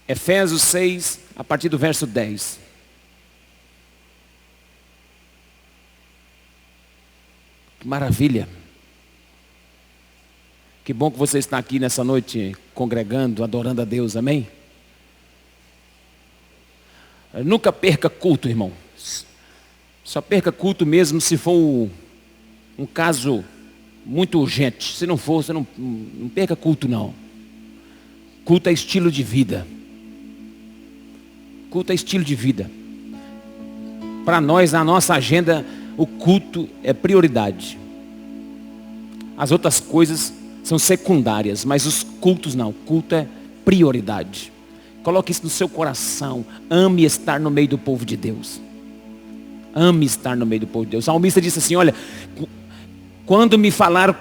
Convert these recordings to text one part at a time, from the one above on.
Efésios 6, a partir do verso 10. Que maravilha. Que bom que você está aqui nessa noite, congregando, adorando a Deus, amém? Nunca perca culto, irmão. Só perca culto mesmo se for um caso muito urgente. Se não for, você não perca culto, não. Culto é estilo de vida. Culto é estilo de vida. Para nós, na nossa agenda, o culto é prioridade. As outras coisas são secundárias, mas os cultos não. O culto é prioridade. Coloque isso no seu coração. Ame estar no meio do povo de Deus. Ame estar no meio do povo de Deus. O salmista disse assim, olha, quando me falaram,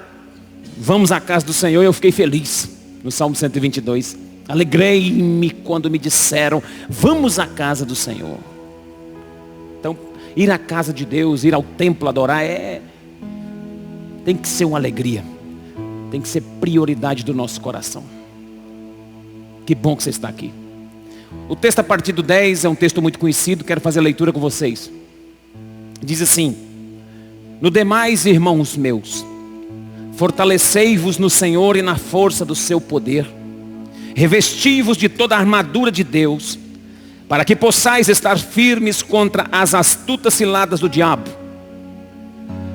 vamos à casa do Senhor, eu fiquei feliz. No Salmo 122. Alegrei-me quando me disseram, vamos à casa do Senhor. Então, ir à casa de Deus, ir ao templo adorar, tem que ser uma alegria. Tem que ser prioridade do nosso coração. Que bom que você está aqui. O texto a partir do 10 é um texto muito conhecido, quero fazer a leitura com vocês. Diz assim, no demais, irmãos meus, fortalecei-vos no Senhor e na força do seu poder. Revesti-vos de toda a armadura de Deus, para que possais estar firmes contra as astutas ciladas do diabo.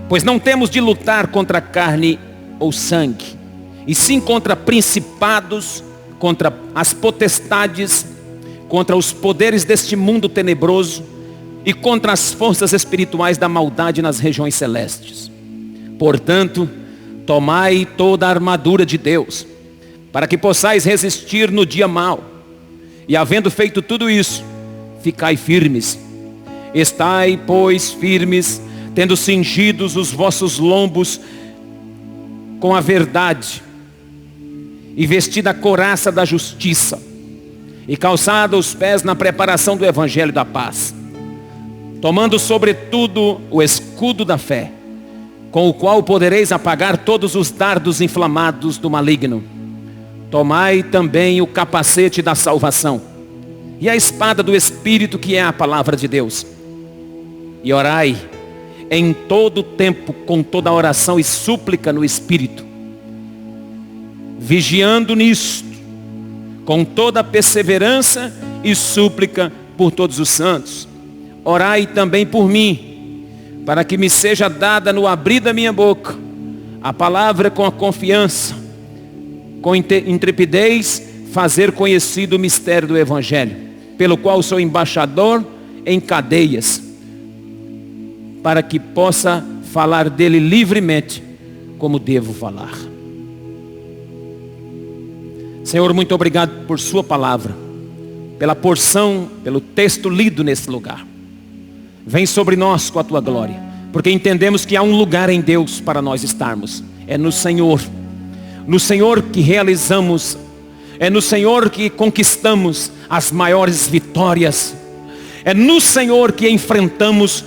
Pois não temos de lutar contra carne ou sangue, e sim contra principados, contra as potestades, contra os poderes deste mundo tenebroso, e contra as forças espirituais da maldade nas regiões celestes. Portanto, tomai toda a armadura de Deus, para que possais resistir no dia mau. E havendo feito tudo isso, ficai firmes. Estai, pois, firmes, tendo cingidos os vossos lombos com a verdade, e vestida a couraça da justiça, e calçada os pés na preparação do evangelho da paz. Tomando sobretudo o escudo da fé, com o qual podereis apagar todos os dardos inflamados do maligno. Tomai também o capacete da salvação, e a espada do Espírito, que é a palavra de Deus. E orai em todo tempo, com toda oração e súplica no Espírito, vigiando nisto, com toda perseverança e súplica por todos os santos. Orai também por mim, para que me seja dada no abrir da minha boca a palavra com a confiança, com intrepidez, fazer conhecido o mistério do Evangelho, pelo qual sou embaixador em cadeias, para que possa falar dele livremente, como devo falar. Senhor, muito obrigado por sua palavra, pela porção, pelo texto lido nesse lugar. Vem sobre nós com a tua glória, porque entendemos que há um lugar em Deus para nós estarmos. É no Senhor. No Senhor que realizamos, é no Senhor que conquistamos as maiores vitórias. É no Senhor que enfrentamos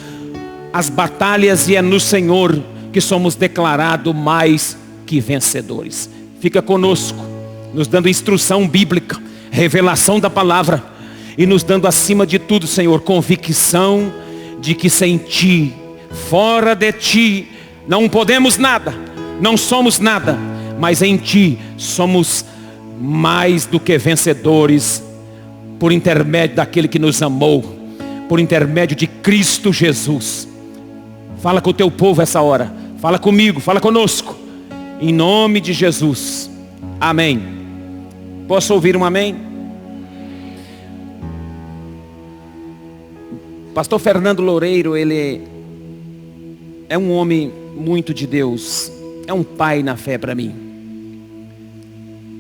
as batalhas, e é no Senhor que somos declarados mais que vencedores. Fica conosco, nos dando instrução bíblica, revelação da palavra, e nos dando acima de tudo, Senhor, convicção de que sem Ti, fora de Ti, não podemos nada, não somos nada, mas em Ti somos mais do que vencedores, por intermédio daquele que nos amou, por intermédio de Cristo Jesus. Fala com o teu povo essa hora, fala comigo, fala conosco, em nome de Jesus, amém. Posso ouvir um amém? Pastor Fernando Loureiro, ele é um homem muito de Deus, é um pai na fé para mim.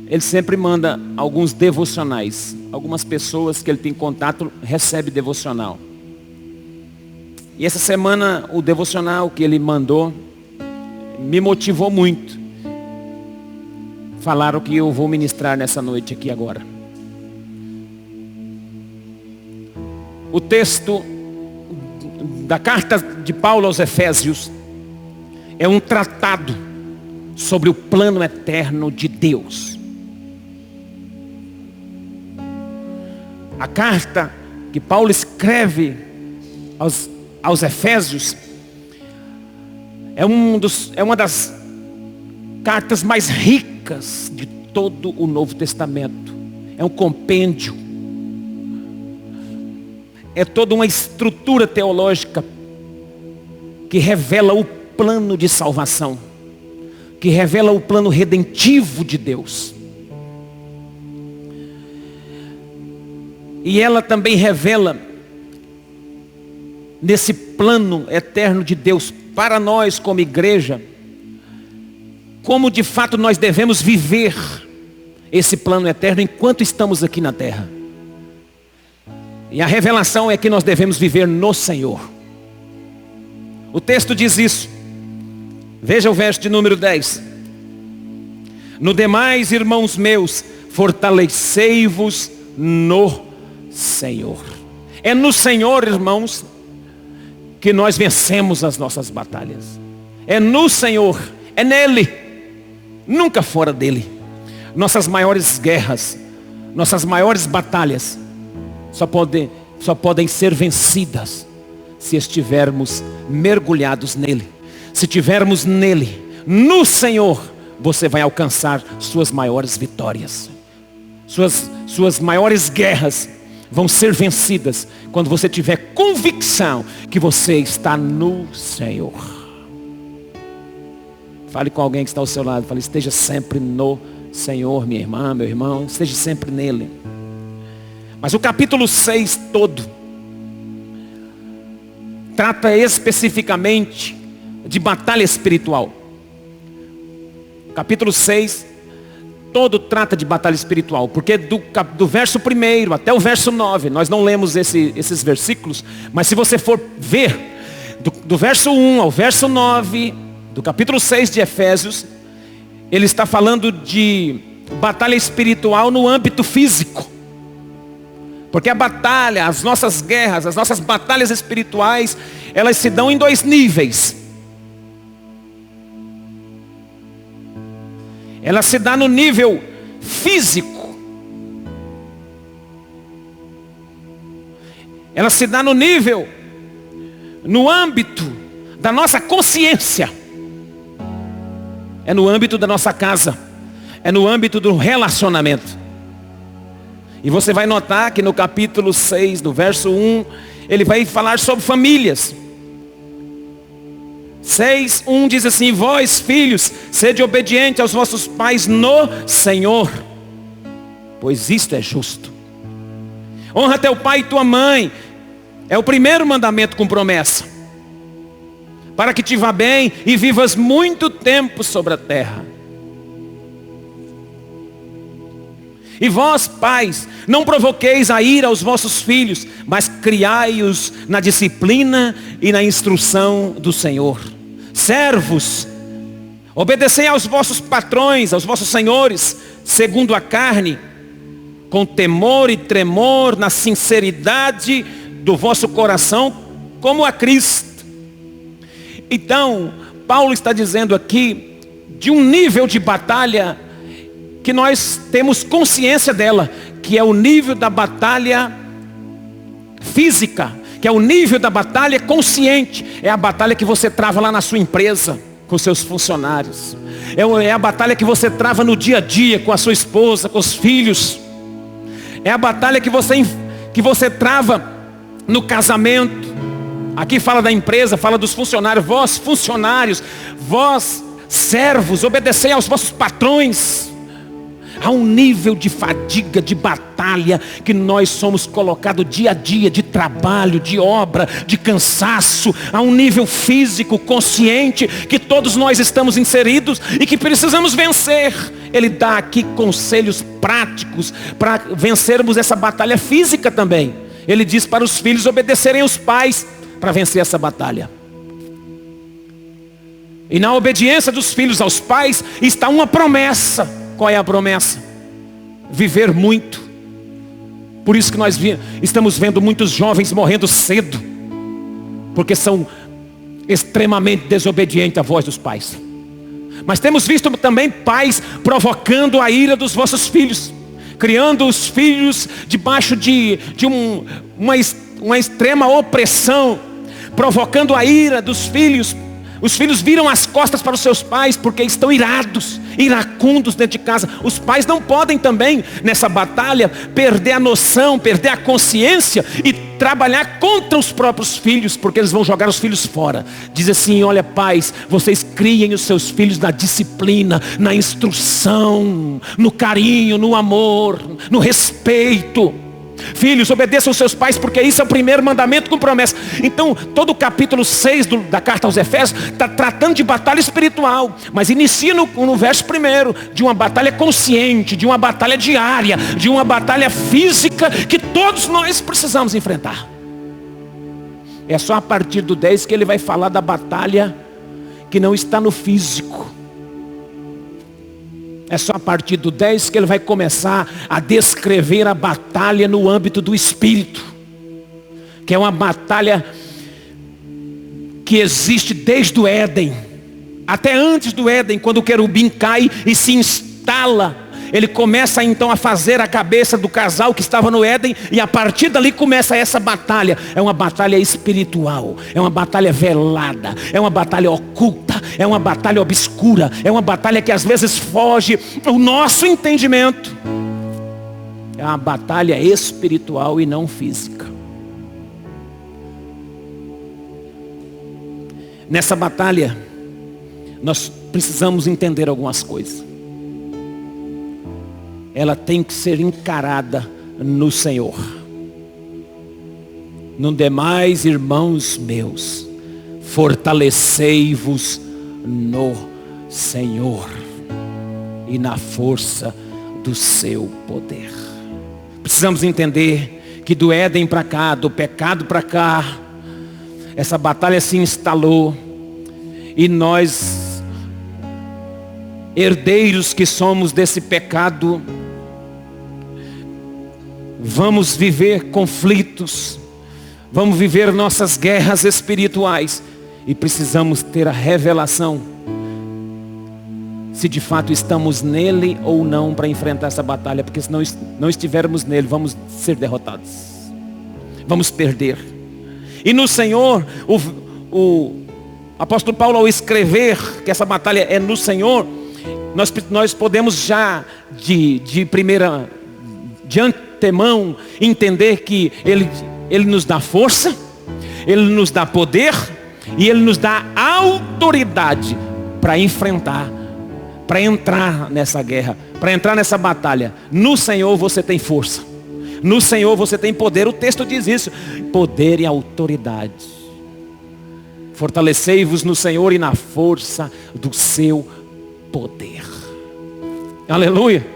Ele sempre manda alguns devocionais. Algumas pessoas que ele tem contato recebem devocional. E essa semana o devocional que ele mandou me motivou muito. Falaram que eu vou ministrar nessa noite aqui agora. O texto da carta de Paulo aos Efésios é um tratado sobre o plano eterno de Deus. A carta que Paulo escreve aos Efésios é uma das cartas mais ricas de todo o Novo Testamento. É um compêndio. É toda uma estrutura teológica que revela o plano de salvação, que revela o plano redentivo de Deus. E ela também revela, nesse plano eterno de Deus, para nós como igreja, como de fato nós devemos viver esse plano eterno enquanto estamos aqui na terra. E a revelação é que nós devemos viver no Senhor. O texto diz isso. Veja o verso de número 10. No demais, irmãos meus, fortalecei-vos no Senhor. É no Senhor, irmãos, que nós vencemos as nossas batalhas. É no Senhor, é nele, nunca fora dele. Nossas maiores guerras, nossas maiores batalhas só podem ser vencidas se estivermos mergulhados nele. Se estivermos nele, no Senhor, você vai alcançar suas maiores vitórias. Suas maiores guerras vão ser vencidas quando você tiver convicção que você está no Senhor. Fale com alguém que está ao seu lado. Fale, esteja sempre no Senhor, minha irmã, meu irmão. Esteja sempre nele. Mas o capítulo 6 todo trata especificamente de batalha espiritual. O capítulo 6 todo trata de batalha espiritual. Porque do verso 1 até o verso 9, nós não lemos esses versículos, mas se você for ver, do verso 1 ao verso 9, do capítulo 6 de Efésios, ele está falando de batalha espiritual no âmbito físico. Porque a batalha, as nossas guerras, as nossas batalhas espirituais, elas se dão em 2 níveis. Ela se dá no nível físico. Ela se dá no âmbito da nossa consciência. É no âmbito da nossa casa. É no âmbito do relacionamento. E você vai notar que no capítulo 6, no verso 1, ele vai falar sobre famílias. 6:1 diz assim: vós, filhos, sede obedientes aos vossos pais no Senhor, pois isto é justo. Honra teu pai e tua mãe. É o primeiro mandamento com promessa, para que te vá bem e vivas muito tempo sobre a terra. E vós, pais, não provoqueis a ira aos vossos filhos, mas criai-os na disciplina e na instrução do Senhor. Servos, obedecei aos vossos patrões, aos vossos senhores, segundo a carne, com temor e tremor, na sinceridade do vosso coração, como a Cristo. Então, Paulo está dizendo aqui de um nível de batalha que nós temos consciência dela, que é o nível da batalha física, que é o nível da batalha consciente. É a batalha que você trava lá na sua empresa, com seus funcionários. É a batalha que você trava no dia a dia, com a sua esposa, com os filhos. É a batalha que você trava no casamento. Aqui fala da empresa, fala dos funcionários. Vós, funcionários, vós, servos, obedecei aos vossos patrões. Há um nível de fadiga, de batalha, que nós somos colocados dia a dia, de trabalho, de obra, de cansaço. Há um nível físico, consciente, que todos nós estamos inseridos e que precisamos vencer. Ele dá aqui conselhos práticos para vencermos essa batalha física também. Ele diz para os filhos obedecerem aos pais para vencer essa batalha. E na obediência dos filhos aos pais está uma promessa. Qual é a promessa? Viver muito. Por isso que nós estamos vendo muitos jovens morrendo cedo, porque são extremamente desobedientes à voz dos pais. Mas temos visto também pais provocando a ira dos vossos filhos, criando os filhos debaixo de uma extrema opressão, provocando a ira dos filhos. Os filhos viram as costas para os seus pais porque estão irados, iracundos dentro de casa. Os pais não podem também, nessa batalha, perder a noção, perder a consciência e trabalhar contra os próprios filhos, porque eles vão jogar os filhos fora. Diz assim: olha, pais, vocês criem os seus filhos na disciplina, na instrução, no carinho, no amor, no respeito. Filhos, obedeçam aos seus pais, porque isso é o primeiro mandamento com promessa. Então, todo o capítulo 6 da carta aos Efésios está tratando de batalha espiritual, mas inicia no verso 1 de uma batalha consciente, de uma batalha diária, de uma batalha física que todos nós precisamos enfrentar. É só a partir do 10 que ele vai falar da batalha que não está no físico. É só a partir do 10 que ele vai começar a descrever a batalha no âmbito do espírito, que é uma batalha que existe desde o Éden, até antes do Éden, quando o querubim cai e se instala. Ele começa então a fazer a cabeça do casal que estava no Éden, e a partir dali começa essa batalha. É uma batalha espiritual, é uma batalha velada, é uma batalha oculta, é uma batalha obscura, é uma batalha que às vezes foge ao nosso entendimento. É uma batalha espiritual e não física. Nessa batalha, nós precisamos entender algumas coisas. Ela tem que ser encarada no Senhor. No demais, irmãos meus, fortalecei-vos no Senhor e na força do seu poder. Precisamos entender que do Éden para cá, do pecado para cá, essa batalha se instalou, e nós, herdeiros que somos desse pecado, vamos viver conflitos, vamos viver nossas guerras espirituais, e precisamos ter a revelação se de fato estamos nele ou não para enfrentar essa batalha, porque se não estivermos nele, vamos ser derrotados, vamos perder. E no Senhor, o apóstolo Paulo, ao escrever que essa batalha é no Senhor, nós podemos já de antemão entender que Ele nos dá força, Ele nos dá poder e Ele nos dá autoridade para enfrentar, para entrar nessa guerra, para entrar nessa batalha. No Senhor você tem força, no Senhor você tem poder. O texto diz isso: poder e autoridade. Fortalecei-vos no Senhor e na força do seu poder. Aleluia.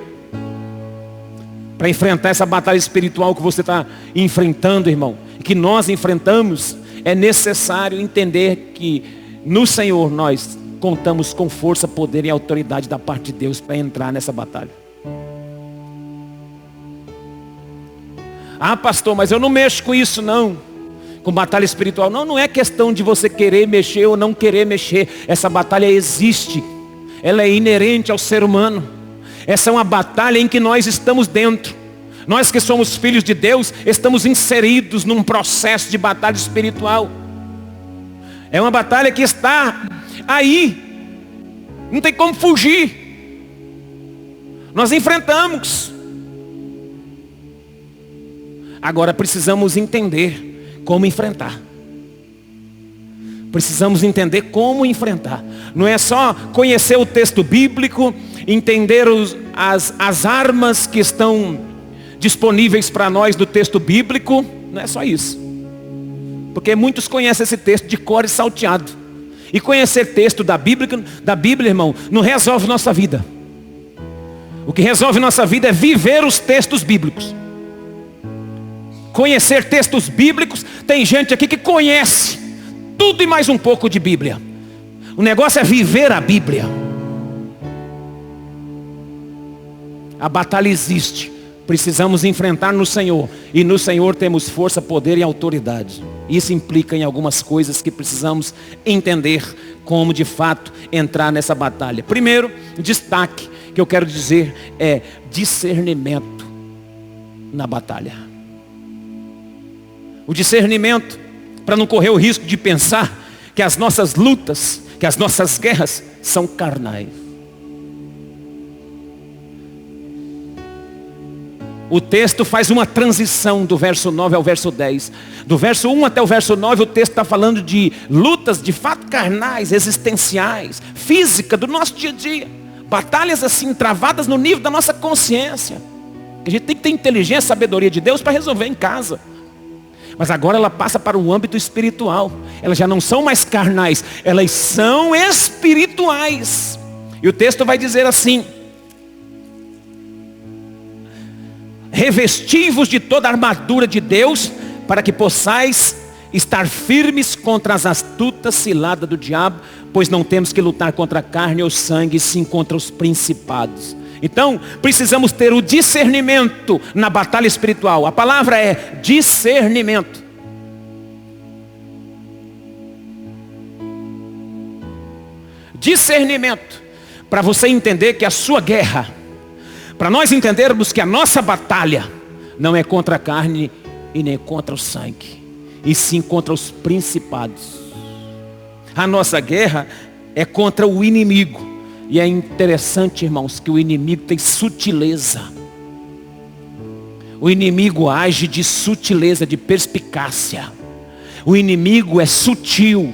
Para enfrentar essa batalha espiritual que você está enfrentando, irmão, que nós enfrentamos, é necessário entender que no Senhor nós contamos com força, poder e autoridade da parte de Deus para entrar nessa batalha. Ah, pastor, mas eu não mexo com isso não, com batalha espiritual. Não é questão de você querer mexer ou não querer mexer. Essa batalha existe, ela é inerente ao ser humano. Essa é uma batalha em que nós estamos dentro. Nós que somos filhos de Deus, estamos inseridos num processo de batalha espiritual. É uma batalha que está aí, não tem como fugir. Nós enfrentamos. Agora precisamos entender como enfrentar. Precisamos entender como enfrentar. Não é só conhecer o texto bíblico, entender as armas que estão disponíveis para nós do texto bíblico. Não é só isso. Porque muitos conhecem esse texto de cor e salteado. E conhecer texto da Bíblia, irmão, não resolve nossa vida. O que resolve nossa vida é viver os textos bíblicos. Conhecer textos bíblicos, tem gente aqui que conhece tudo e mais um pouco de Bíblia. O negócio é viver a Bíblia. A batalha existe. Precisamos enfrentar no Senhor. E no Senhor temos força, poder e autoridade. Isso implica em algumas coisas que precisamos entender como de fato entrar nessa batalha. Primeiro, destaque que eu quero dizer é discernimento na batalha. O discernimento, para não correr o risco de pensar que as nossas lutas, que as nossas guerras são carnais. O texto faz uma transição do verso 9 ao verso 10. Do verso 1 até o verso 9, o texto está falando de lutas de fato carnais, existenciais, física, do nosso dia a dia. Batalhas assim, travadas no nível da nossa consciência. A gente tem que ter inteligência e sabedoria de Deus para resolver em casa. Mas agora ela passa para um âmbito espiritual. Elas já não são mais carnais, elas são espirituais. E o texto vai dizer assim: revesti-vos de toda a armadura de Deus, para que possais estar firmes contra as astutas ciladas do diabo, pois não temos que lutar contra a carne ou sangue, sim contra os principados. Então, precisamos ter o discernimento na batalha espiritual. A palavra é discernimento. Discernimento, para você entender que a sua guerra, para nós entendermos que a nossa batalha não é contra a carne e nem contra o sangue, e sim contra os principados. A nossa guerra é contra o inimigo. E é interessante, irmãos, que o inimigo tem sutileza. O inimigo age de sutileza, de perspicácia. O inimigo é sutil.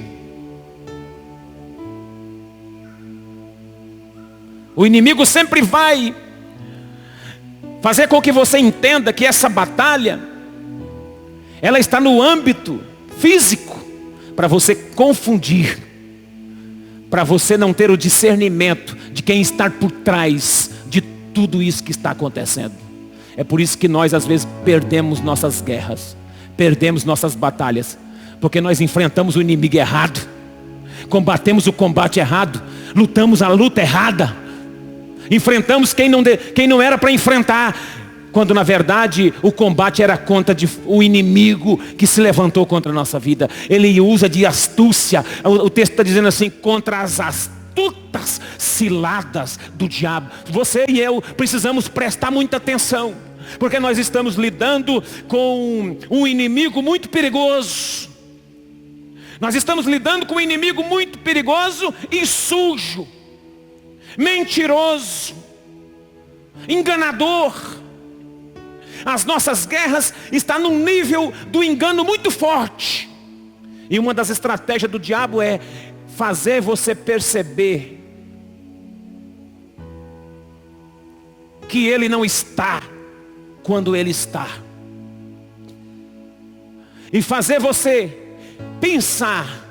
O inimigo sempre vai fazer com que você entenda que essa batalha, ela está no âmbito físico, para você confundir, para você não ter o discernimento de quem está por trás de tudo isso que está acontecendo. É por isso que nós às vezes perdemos nossas guerras, perdemos nossas batalhas, porque nós enfrentamos o inimigo errado, combatemos o combate errado, lutamos a luta errada, enfrentamos quem não era para enfrentar, quando na verdade o combate era contra o inimigo que se levantou contra a nossa vida. Ele usa de astúcia. O texto está dizendo assim: contra as astutas ciladas do diabo. Você e eu precisamos prestar muita atenção, porque nós estamos lidando com um inimigo muito perigoso. Nós estamos lidando com um inimigo muito perigoso e sujo, mentiroso, enganador. As nossas guerras estão num nível do engano muito forte. E uma das estratégias do diabo é fazer você perceber que ele não está quando ele está. E fazer você pensar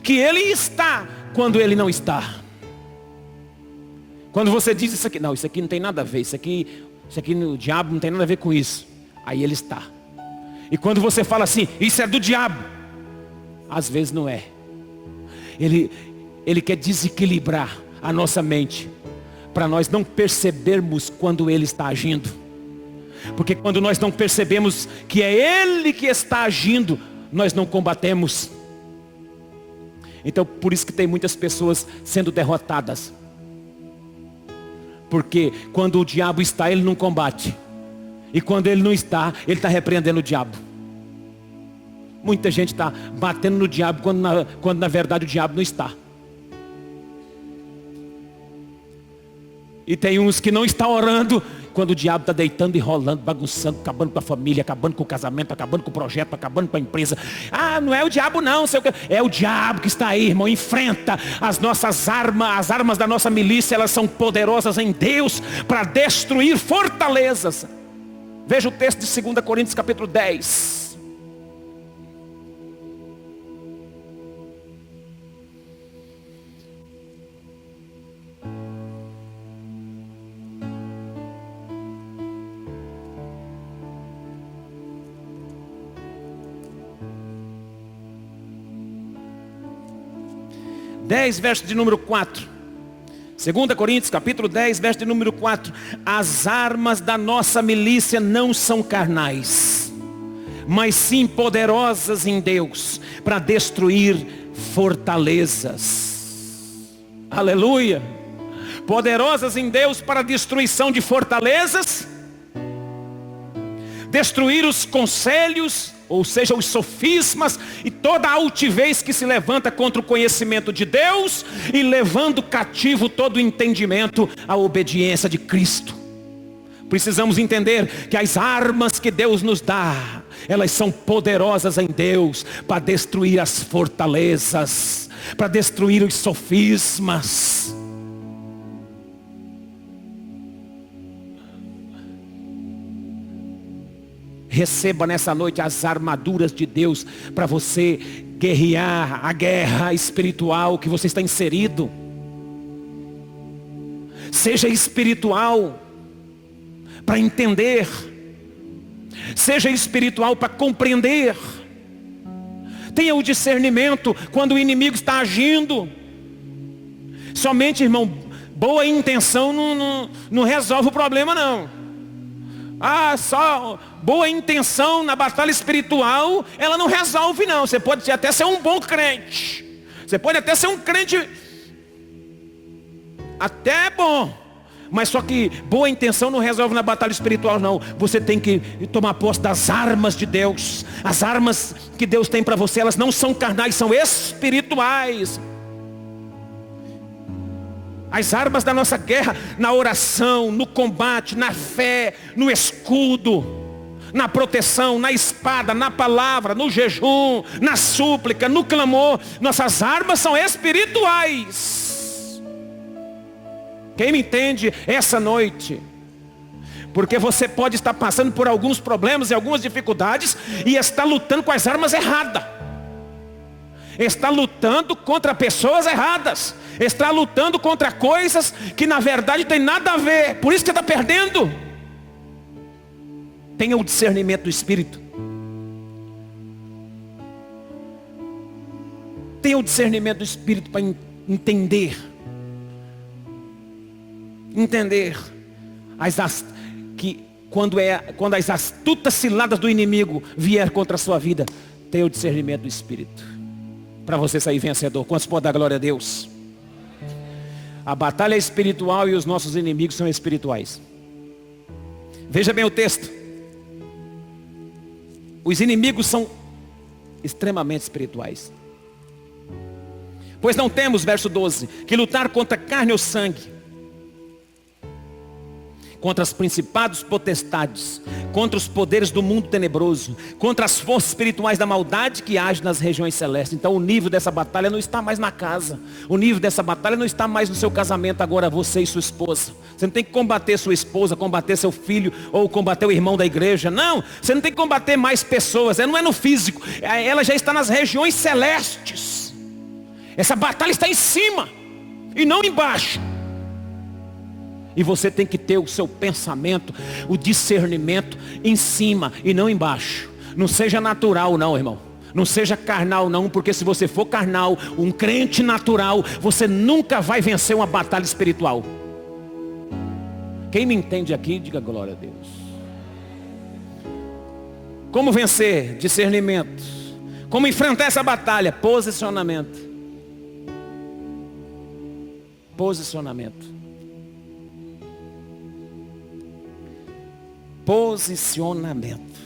que ele está quando ele não está. Quando você diz isso aqui, não, isso aqui não tem nada a ver, isso aqui o diabo não tem nada a ver com isso. Aí ele está. E quando você fala assim, isso é do diabo, às vezes não é. Ele quer desequilibrar a nossa mente, para nós não percebermos quando ele está agindo. Porque quando nós não percebemos que é ele que está agindo, nós não combatemos. Então por isso que tem muitas pessoas sendo derrotadas. Porque quando o diabo está, ele não combate. E quando ele não está, ele está repreendendo o diabo. Muita gente está batendo no diabo quando na verdade o diabo não está. E tem uns que não estão orando quando o diabo está deitando e rolando, bagunçando, acabando com a família, acabando com o casamento, acabando com o projeto, acabando com a empresa. Ah, não é o diabo não, sei o que. É o diabo que está aí, irmão. Enfrenta as nossas armas, as armas da nossa milícia, elas são poderosas em Deus para destruir fortalezas. Veja o texto de 2 Coríntios capítulo 10. Verso de número 4. 2 Coríntios capítulo 10, verso de número 4. As armas da nossa milícia não são carnais, mas sim poderosas em Deus, para destruir fortalezas. Aleluia. Poderosas em Deus para a destruição de fortalezas. destruir os conselhos, ou seja, os sofismas e toda a altivez que se levanta contra o conhecimento de Deus, e levando cativo todo o entendimento à obediência de Cristo. Precisamos entender que as armas que Deus nos dá, elas são poderosas em Deus para destruir as fortalezas, para destruir os sofismas. Receba nessa noite as armaduras de Deus para você guerrear a guerra espiritual que você está inserido. Seja espiritual para entender. Seja espiritual para compreender. Tenha o discernimento quando o inimigo está agindo. Somente, irmão, boa intenção não resolve o problema, não. Só boa intenção na batalha espiritual, ela não resolve, não. Você pode até ser um bom crente. Você pode até ser um crente até bom. Mas só que boa intenção não resolve na batalha espiritual, não. Você tem que tomar posse das armas de Deus. As armas que Deus tem para você, elas não são carnais, são espirituais. As armas da nossa guerra, na oração, no combate, na fé, no escudo, na proteção, na espada, na palavra, no jejum, na súplica, no clamor. Nossas armas são espirituais. Quem me entende essa noite? Porque você pode estar passando por alguns problemas e algumas dificuldades e está lutando com as armas erradas. Está lutando contra pessoas erradas. Está lutando contra coisas que na verdade tem nada a ver. Por isso que está perdendo. Tenha o discernimento do Espírito. Tenha o discernimento do Espírito para entender. Entender que quando as astutas ciladas do inimigo vier contra a sua vida, tenha o discernimento do Espírito para você sair vencedor. Quantos podem dar glória a Deus? A batalha é espiritual e os nossos inimigos são espirituais. Veja bem o texto. Os inimigos são extremamente espirituais. Pois não temos, verso 12, que lutar contra carne ou sangue, contra os principados, potestades, contra os poderes do mundo tenebroso, contra as forças espirituais da maldade que agem nas regiões celestes. Então o nível dessa batalha não está mais na casa. O nível dessa batalha não está mais no seu casamento agora, você e sua esposa. Você não tem que combater sua esposa, combater seu filho, ou combater o irmão da igreja. Não, você não tem que combater mais pessoas, não é no físico. Ela já está nas regiões celestes. Essa batalha está em cima e não embaixo. E você tem que ter o seu pensamento, o discernimento em cima e não embaixo. Não seja natural não, irmão. Não seja carnal não, porque se você for carnal, um crente natural, você nunca vai vencer uma batalha espiritual. Quem me entende aqui, diga glória a Deus. Como vencer? Discernimento. Como enfrentar essa batalha? Posicionamento. Posicionamento. Posicionamento.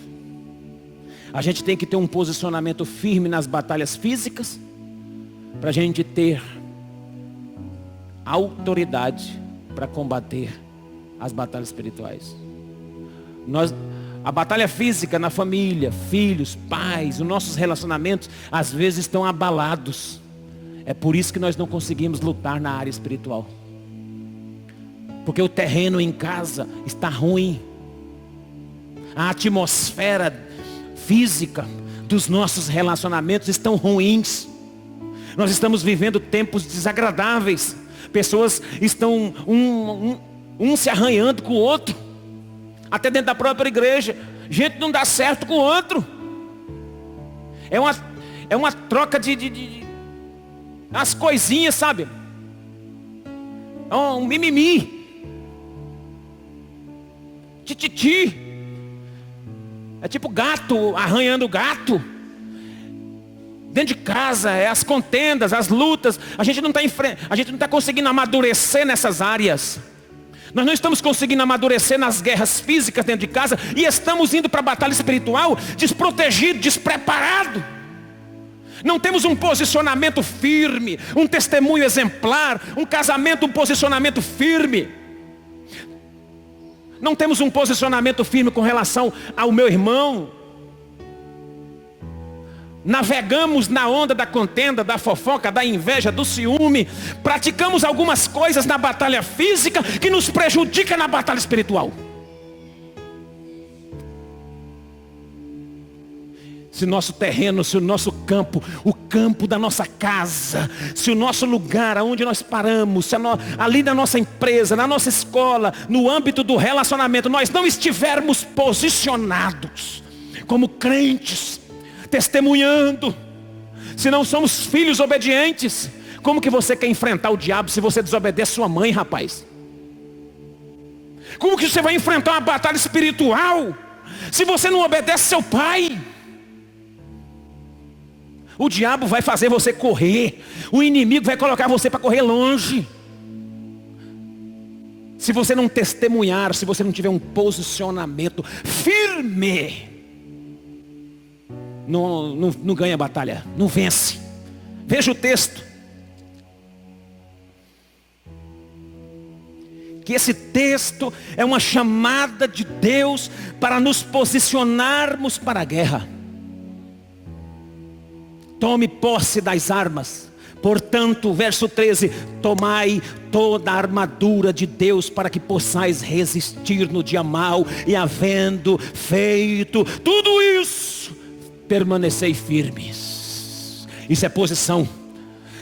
A gente tem que ter um posicionamento firme nas batalhas físicas, para a gente ter autoridade para combater as batalhas espirituais. A batalha física na família, filhos, pais, os nossos relacionamentos às vezes estão abalados. É por isso que nós não conseguimos lutar na área espiritual, porque o terreno em casa está ruim. A atmosfera física dos nossos relacionamentos estão ruins. Nós estamos vivendo tempos desagradáveis. Pessoas estão um se arranhando com o outro. Até dentro da própria igreja. Gente não dá certo com o outro. É uma troca de as coisinhas, sabe? É um mimimi. Tititi. É tipo gato arranhando gato. Dentro de casa, é as contendas, as lutas. A gente não está conseguindo amadurecer nessas áreas. Nós não estamos conseguindo amadurecer nas guerras físicas dentro de casa e estamos indo para a batalha espiritual desprotegido, despreparado. Não temos um posicionamento firme, um testemunho exemplar, um casamento, um posicionamento firme. Não temos um posicionamento firme com relação ao meu irmão. Navegamos na onda da contenda, da fofoca, da inveja, do ciúme. Praticamos algumas coisas na batalha física que nos prejudica na batalha espiritual. Se o nosso terreno, se o nosso campo, o campo da nossa casa, se o nosso lugar, aonde nós paramos, se ali na nossa empresa, na nossa escola, no âmbito do relacionamento, nós não estivermos posicionados como crentes, testemunhando, se não somos filhos obedientes, como que você quer enfrentar o diabo se você desobedece sua mãe, rapaz? Como que você vai enfrentar uma batalha espiritual se você não obedece seu pai? O diabo vai fazer você correr, o inimigo vai colocar você para correr longe. Se você não testemunhar, se você não tiver um posicionamento firme, não ganha batalha, não vence. Veja o texto. Que esse texto é uma chamada de Deus para nos posicionarmos para a guerra. Tome posse das armas. Portanto, verso 13, tomai toda a armadura de Deus para que possais resistir no dia mau, e havendo feito tudo isso, permanecei firmes. Isso é posição.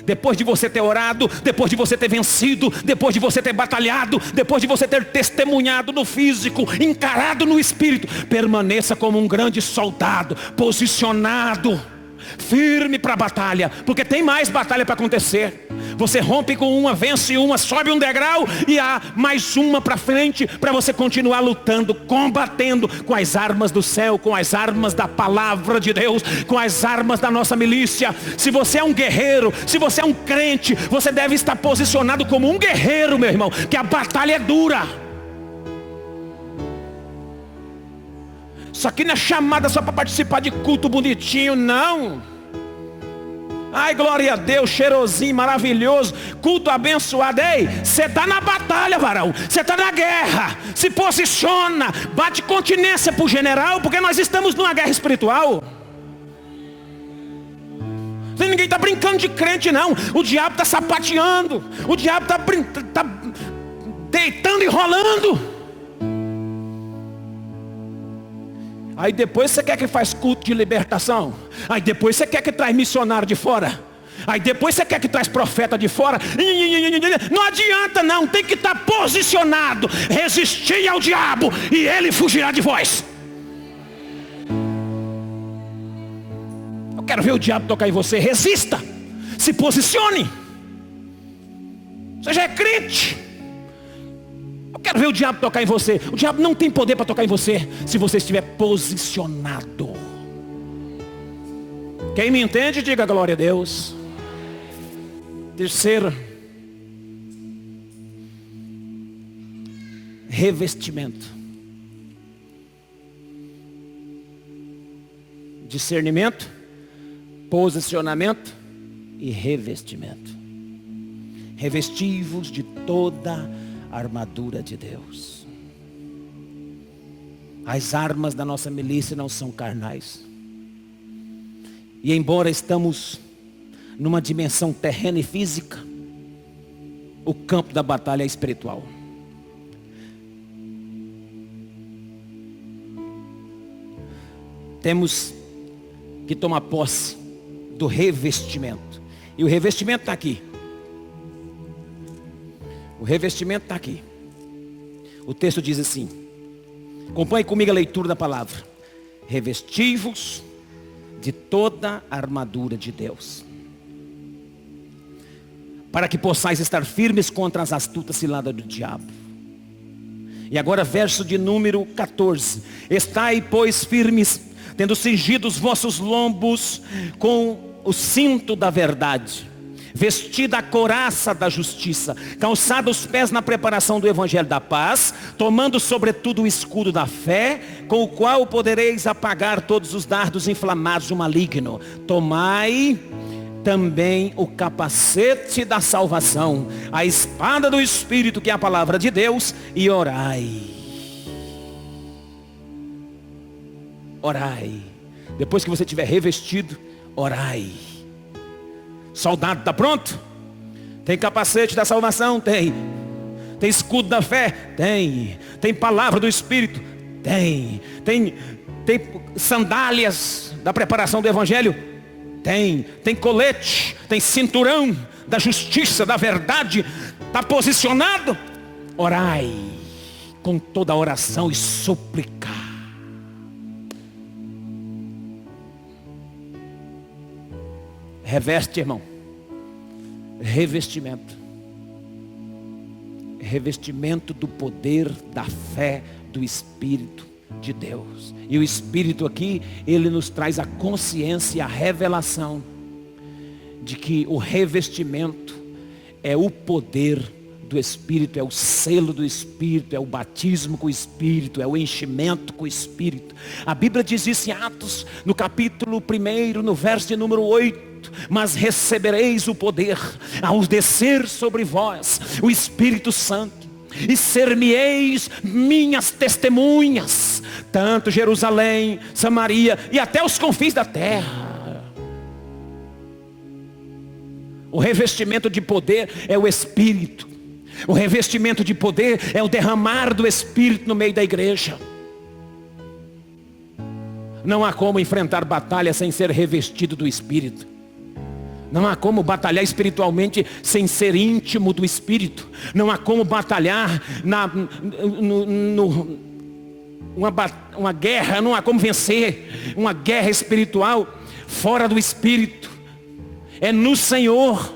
Depois de você ter orado, depois de você ter vencido, depois de você ter batalhado, depois de você ter testemunhado no físico, encarado no espírito, permaneça como um grande soldado, posicionado, firme para a batalha, porque tem mais batalha para acontecer. Você rompe com uma, vence uma, sobe um degrau e há mais uma para frente, para você continuar lutando, combatendo com as armas do céu, com as armas da palavra de Deus, com as armas da nossa milícia. Se você é um guerreiro, se você é um crente, você deve estar posicionado como um guerreiro, meu irmão, que a batalha é dura. Isso aqui não é chamada só para participar de culto bonitinho, não. Ai, glória a Deus, cheirosinho, maravilhoso, culto abençoado. Ei, você está na batalha, varão, você está na guerra. Se posiciona, bate continência para o general, porque nós estamos numa guerra espiritual. Ninguém está brincando de crente, não. O diabo está sapateando, o diabo está deitando e rolando. Aí depois você quer que faz culto de libertação. Aí depois você quer que traz missionário de fora. Aí depois você quer que traz profeta de fora. Não adianta não, tem que estar posicionado. Resistir ao diabo e ele fugirá de vós. Eu quero ver o diabo tocar em você. Resista, se posicione. Você já é crente. Quero ver o diabo tocar em você. O diabo não tem poder para tocar em você se você estiver posicionado. Quem me entende, diga glória a Deus. Terceiro, revestimento. Discernimento, posicionamento e revestimento. Revestivos de toda a armadura de Deus. As armas da nossa milícia não são carnais. E embora estamos numa dimensão terrena e física, o campo da batalha é espiritual. Temos que tomar posse do revestimento. E o revestimento está aqui. O revestimento está aqui. O texto diz assim. Acompanhe comigo a leitura da palavra. Revestivos de toda a armadura de Deus, para que possais estar firmes contra as astutas ciladas do diabo. E agora verso de número 14. Estai, pois, firmes, tendo cingido os vossos lombos com o cinto da verdade, vestida a couraça da justiça, calçada os pés na preparação do evangelho da paz, tomando sobretudo o escudo da fé, com o qual podereis apagar todos os dardos inflamados do maligno. Tomai também o capacete da salvação, a espada do Espírito, que é a palavra de Deus, e orai. Orai. Depois que você tiver revestido, orai. Soldado, está pronto? Tem capacete da salvação? Tem. Tem escudo da fé? Tem. Tem palavra do Espírito? Tem. Tem sandálias da preparação do evangelho? Tem. Tem colete? Tem cinturão da justiça, da verdade? Está posicionado? Orai com toda oração e súplica. Reveste, irmão. Revestimento. Revestimento do poder da fé do Espírito de Deus. E o Espírito aqui, ele nos traz a consciência e a revelação de que o revestimento é o poder do Espírito, é o selo do Espírito, é o batismo com o Espírito, é o enchimento com o Espírito. A Bíblia diz isso em Atos, no capítulo 1, no verso de número 8. Mas recebereis o poder ao descer sobre vós o Espírito Santo, e ser-me-eis minhas testemunhas, tanto Jerusalém, Samaria e até os confins da terra. O revestimento de poder é o Espírito. O revestimento de poder é o derramar do Espírito no meio da igreja. Não há como enfrentar batalha sem ser revestido do Espírito. Não há como batalhar espiritualmente sem ser íntimo do Espírito. Não há como batalhar uma guerra, não há como vencer uma guerra espiritual fora do Espírito. É no Senhor,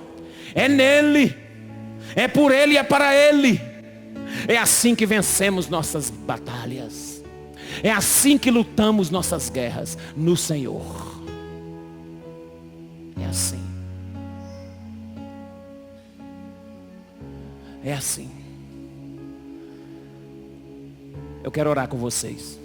é nele, é por Ele e é para Ele. É assim que vencemos nossas batalhas. É assim que lutamos nossas guerras, no Senhor. É assim. É assim. Eu quero orar com vocês.